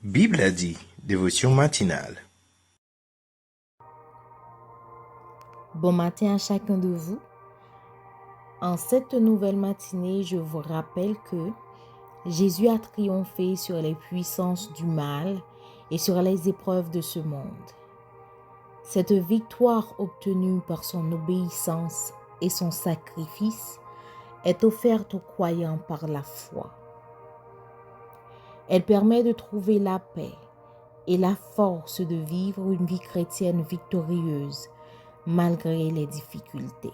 Bible a dit, dévotion matinale. Bon matin à chacun de vous. En cette nouvelle matinée, je vous rappelle que Jésus a triomphé sur les puissances du mal et sur les épreuves de ce monde. Cette victoire obtenue par son obéissance et son sacrifice est offerte aux croyants par la foi. Elle permet de trouver la paix et la force de vivre une vie chrétienne victorieuse malgré les difficultés.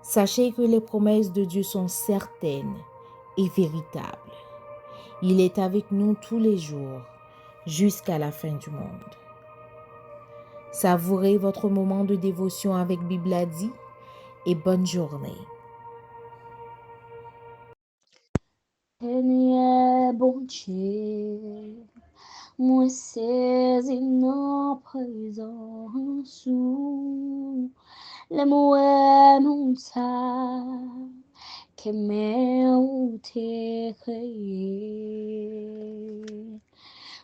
Sachez que les promesses de Dieu sont certaines et véritables. Il est avec nous tous les jours jusqu'à la fin du monde. Savourez votre moment de dévotion avec Bible a dit et bonne journée. Seigneur bon Dieu, moi saisi dans présence où les mots montagne que mes ou t'es créé.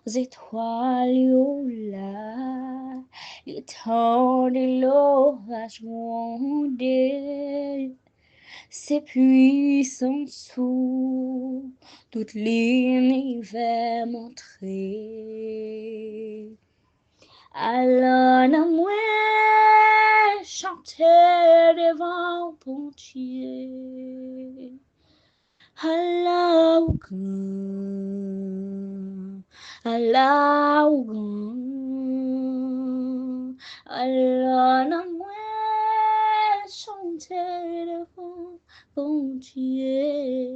Les étoiles yo là, les temps de l'orage mondé. C'est puissant sous toute l'univers montré. Alors, moi, chanter devant Pontier. Allah grand, Allah grand, Allah moi, chanter devant Pontier.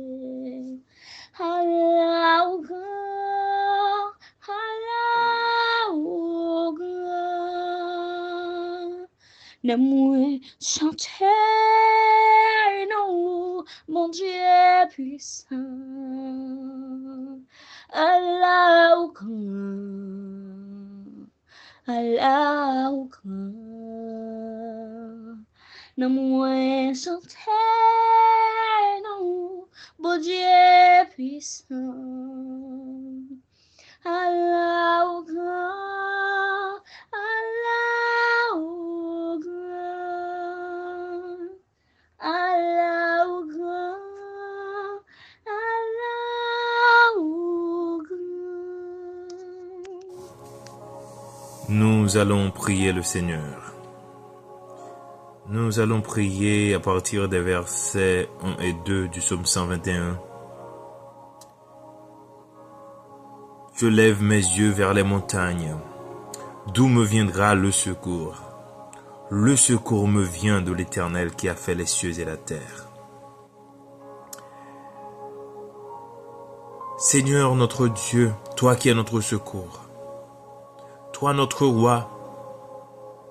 Allah grand, Allah grand, ne moi chanter non, mon Dieu puissant. Allah grand, Allah grand, ne moi chanter non, mon Dieu puissant. Allah grand, Allah grand, Allah grand, Allah grand. Nous allons prier le Seigneur. Nous allons prier à partir des versets 1 et 2 du psaume 121. Je lève mes yeux vers les montagnes. D'où me viendra le secours? Le secours me vient de l'Éternel qui a fait les cieux et la terre. Seigneur notre Dieu, toi qui es notre secours, toi notre roi,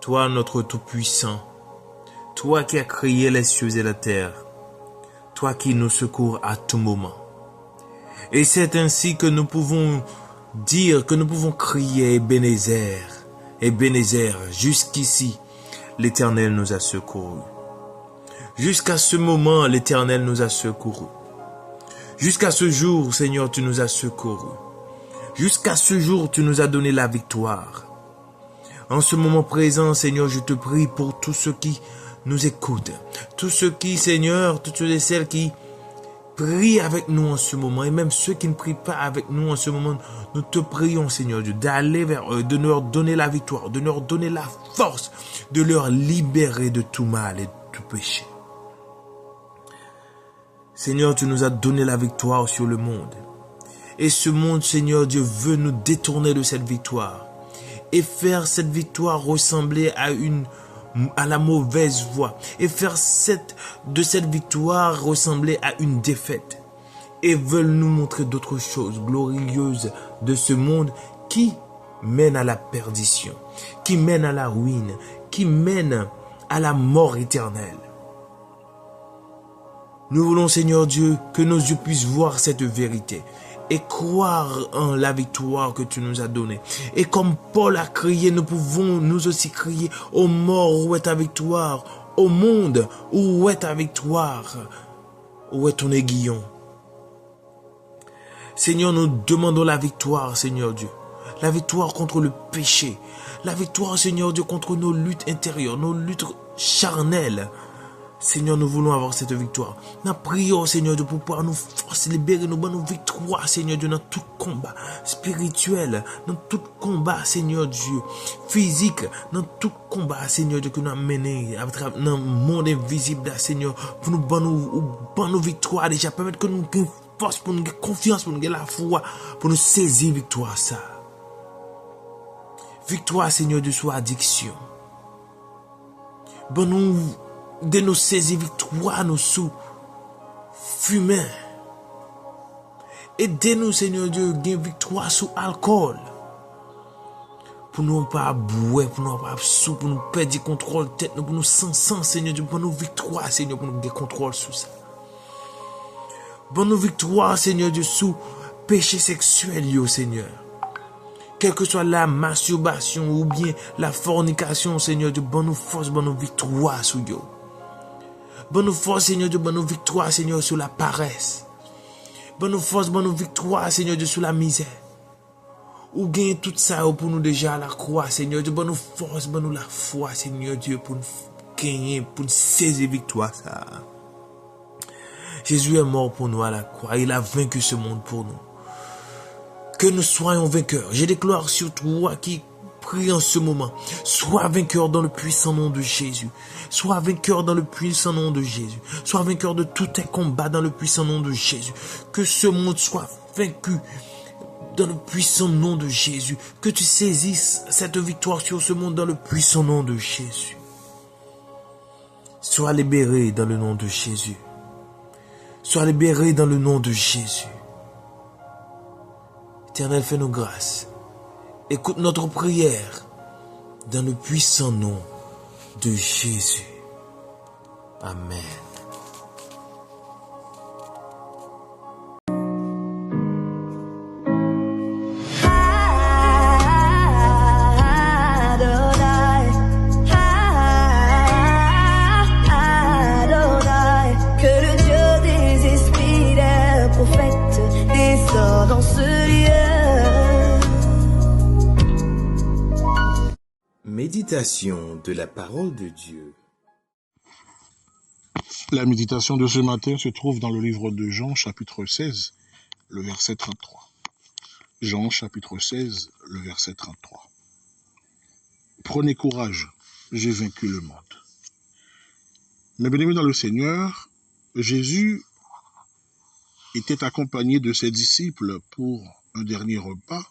toi notre tout-puissant, toi qui as créé les cieux et la terre, toi qui nous secours à tout moment. Et c'est ainsi que nous pouvons dire, que nous pouvons crier Ebenezer, Ebenezer, jusqu'ici, l'Éternel nous a secourus. Jusqu'à ce moment, l'Éternel nous a secourus. Jusqu'à ce jour, Seigneur, tu nous as secourus. Jusqu'à ce jour, tu nous as donné la victoire. En ce moment présent, Seigneur, je te prie pour tous ceux qui nous écoutent. Tous ceux qui, Seigneur, toutes ceux et celles qui prient avec nous en ce moment. Et même ceux qui ne prient pas avec nous en ce moment, nous te prions, Seigneur Dieu, d'aller vers eux, de leur donner la victoire, de leur donner la force, de leur libérer de tout mal et de tout péché. Seigneur, tu nous as donné la victoire sur le monde. Et ce monde, Seigneur Dieu, veut nous détourner de cette victoire et faire cette victoire ressembler à la mauvaise voie et faire de cette victoire ressembler à une défaite et veulent nous montrer d'autres choses glorieuses de ce monde qui mène à la perdition, qui mène à la ruine, qui mène à la mort éternelle. Nous voulons, Seigneur Dieu, que nos yeux puissent voir cette vérité et croire en la victoire que tu nous as donnée. Et comme Paul a crié, nous pouvons nous aussi crier: ô mort, où est ta victoire? Ô monde, où est ta victoire? Où est ton aiguillon? Seigneur, nous demandons la victoire, Seigneur Dieu. La victoire contre le péché. La victoire, Seigneur Dieu, contre nos luttes intérieures, nos luttes charnelles. Seigneur, nous voulons avoir cette victoire. Nous prions, Seigneur Dieu, pour pouvoir nous forcer, libérer nos victoires, Seigneur Dieu, dans tout combat spirituel, dans tout combat, Seigneur Dieu, physique, dans tout combat, Seigneur Dieu, que nous avons mené dans le monde invisible, Seigneur, pour nous donner nos victoires déjà, permettre que nous ayons force, pour nous ayons confiance, pour nous ayons la foi, pour nous saisir victoire, ça. Victoire, Seigneur Dieu, sur addiction. Bon, nous de nous saisir victoire nous sous fumer. Aidez-nous, Seigneur Dieu, gagner victoire sous alcool. Pour nous pas boire, pour nous pas sous, pour nous perdre contrôle tête, pour nous sans Seigneur Dieu, pour nous victoire, Seigneur, pour nous gagner contrôle sous ça. Pour nous victoire, Seigneur Dieu, sous péché sexuel, yo, Seigneur. Quelle que soit la masturbation ou bien la fornication, Seigneur Dieu, bonne nous force, bonne nous victoire sous yo. Bonne nous force, Seigneur Dieu, bonne nous victoire, Seigneur, sur la paresse. Bonne nous force, bonne nous victoire, Seigneur Dieu, sur la misère. Ou gagne tout ça pour nous déjà à la croix, Seigneur Dieu. Bonne nous force, bonne nous la foi, Seigneur Dieu, pour nous gagner, pour nous saisir victoire, ça. Jésus est mort pour nous à la croix. Il a vaincu ce monde pour nous. Que nous soyons vainqueurs. Je déclare sur toi qui prie en ce moment. Sois vainqueur dans le puissant nom de Jésus. Sois vainqueur dans le puissant nom de Jésus. Sois vainqueur de tous tes combats dans le puissant nom de Jésus. Que ce monde soit vaincu dans le puissant nom de Jésus. Que tu saisisses cette victoire sur ce monde dans le puissant nom de Jésus. Sois libéré dans le nom de Jésus. Sois libéré dans le nom de Jésus. Éternel, fais-nous grâce. Écoute notre prière dans le puissant nom de Jésus. Amen. Que le Dieu des esprits des prophètes descend dans ce lieu. Méditation de la parole de Dieu. La méditation de ce matin se trouve dans le livre de Jean, chapitre 16, le verset 33. Jean, chapitre 16, le verset 33. Prenez courage, j'ai vaincu le monde. Mes bien-aimés dans le Seigneur, Jésus était accompagné de ses disciples pour un dernier repas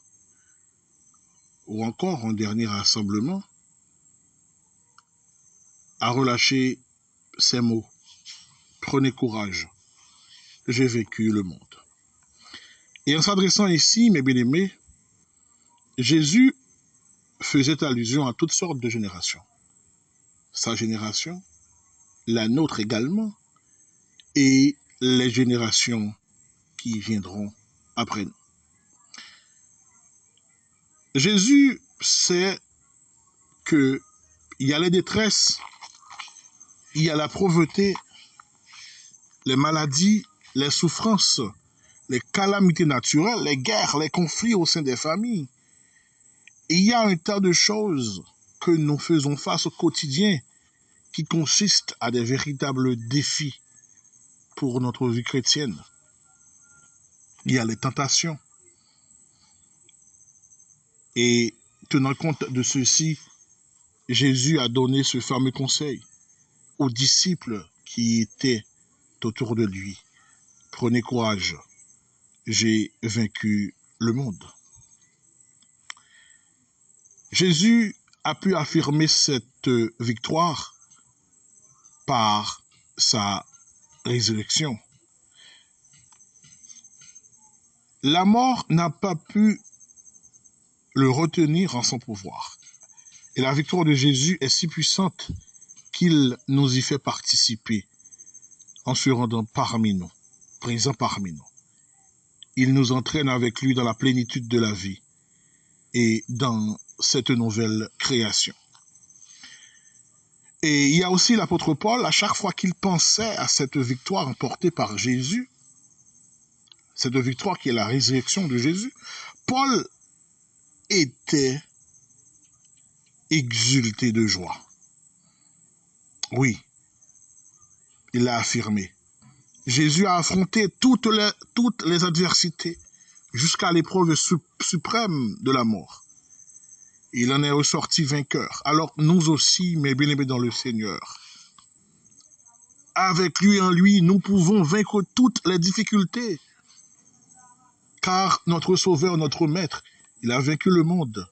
ou encore un dernier rassemblement, a relâché ces mots. Prenez courage, j'ai vaincu le monde. Et en s'adressant ici, mes bien-aimés, Jésus faisait allusion à toutes sortes de générations. Sa génération, la nôtre également, et les générations qui viendront après nous. Jésus sait qu'il y a les détresses, il y a la pauvreté, les maladies, les souffrances, les calamités naturelles, les guerres, les conflits au sein des familles. Il y a un tas de choses que nous faisons face au quotidien qui consistent à des véritables défis pour notre vie chrétienne. Il y a les tentations. Et tenant compte de ceci, Jésus a donné ce fameux conseil aux disciples qui étaient autour de lui. Prenez courage, j'ai vaincu le monde. Jésus a pu affirmer cette victoire par sa résurrection. La mort n'a pas pu le retenir en son pouvoir. Et la victoire de Jésus est si puissante qu'il nous y fait participer en se rendant parmi nous, présent parmi nous. Il nous entraîne avec lui dans la plénitude de la vie et dans cette nouvelle création. Et il y a aussi l'apôtre Paul, à chaque fois qu'il pensait à cette victoire emportée par Jésus, cette victoire qui est la résurrection de Jésus, Paul était exulté de joie. Oui, il l'a affirmé. Jésus a affronté toutes les adversités jusqu'à l'épreuve suprême de la mort. Il en est ressorti vainqueur. Alors nous aussi, mes bien-aimés dans le Seigneur, avec lui en lui, nous pouvons vaincre toutes les difficultés. Car notre Sauveur, notre Maître, il a vaincu le monde.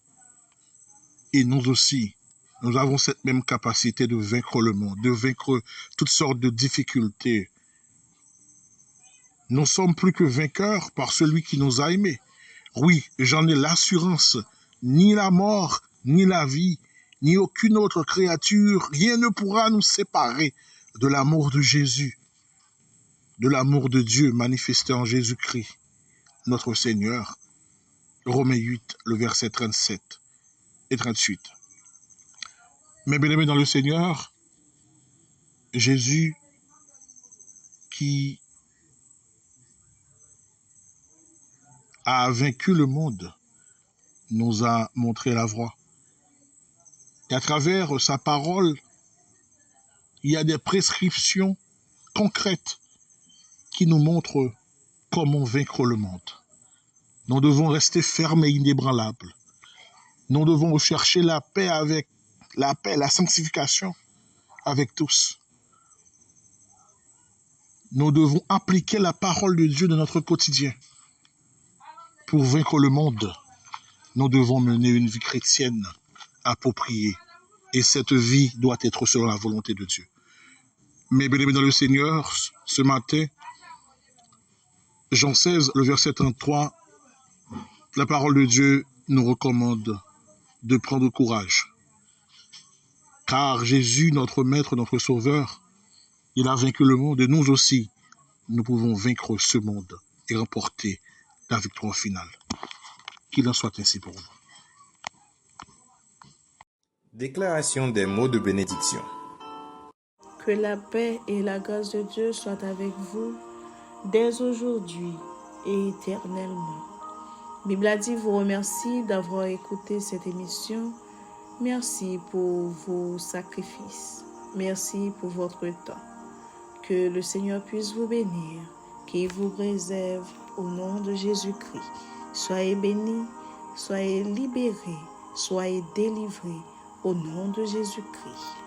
Et nous aussi, nous avons cette même capacité de vaincre le monde, de vaincre toutes sortes de difficultés. Nous sommes plus que vainqueurs par celui qui nous a aimés. Oui, j'en ai l'assurance. Ni la mort, ni la vie, ni aucune autre créature, rien ne pourra nous séparer de l'amour de Jésus, de l'amour de Dieu manifesté en Jésus-Christ, notre Seigneur. Romains 8, le verset 37 et 38. Mais bien aimés dans le Seigneur, Jésus qui a vaincu le monde nous a montré la voie. Et à travers sa parole, il y a des prescriptions concrètes qui nous montrent comment vaincre le monde. Nous devons rester fermes et inébranlables. Nous devons rechercher la paix, la sanctification avec tous. Nous devons appliquer la parole de Dieu dans notre quotidien. Pour vaincre le monde, nous devons mener une vie chrétienne appropriée. Et cette vie doit être selon la volonté de Dieu. Mais bien aimés dans le Seigneur, ce matin, Jean 16, le verset 33, la parole de Dieu nous recommande de prendre courage. Car Jésus, notre Maître, notre Sauveur, il a vaincu le monde et nous aussi, nous pouvons vaincre ce monde et remporter la victoire finale. Qu'il en soit ainsi pour vous. Déclaration des mots de bénédiction. Que la paix et la grâce de Dieu soient avec vous dès aujourd'hui et éternellement. Bibladi vous remercie d'avoir écouté cette émission. Merci pour vos sacrifices. Merci pour votre temps. Que le Seigneur puisse vous bénir, qu'il vous préserve au nom de Jésus-Christ. Soyez bénis, soyez libérés, soyez délivrés au nom de Jésus-Christ.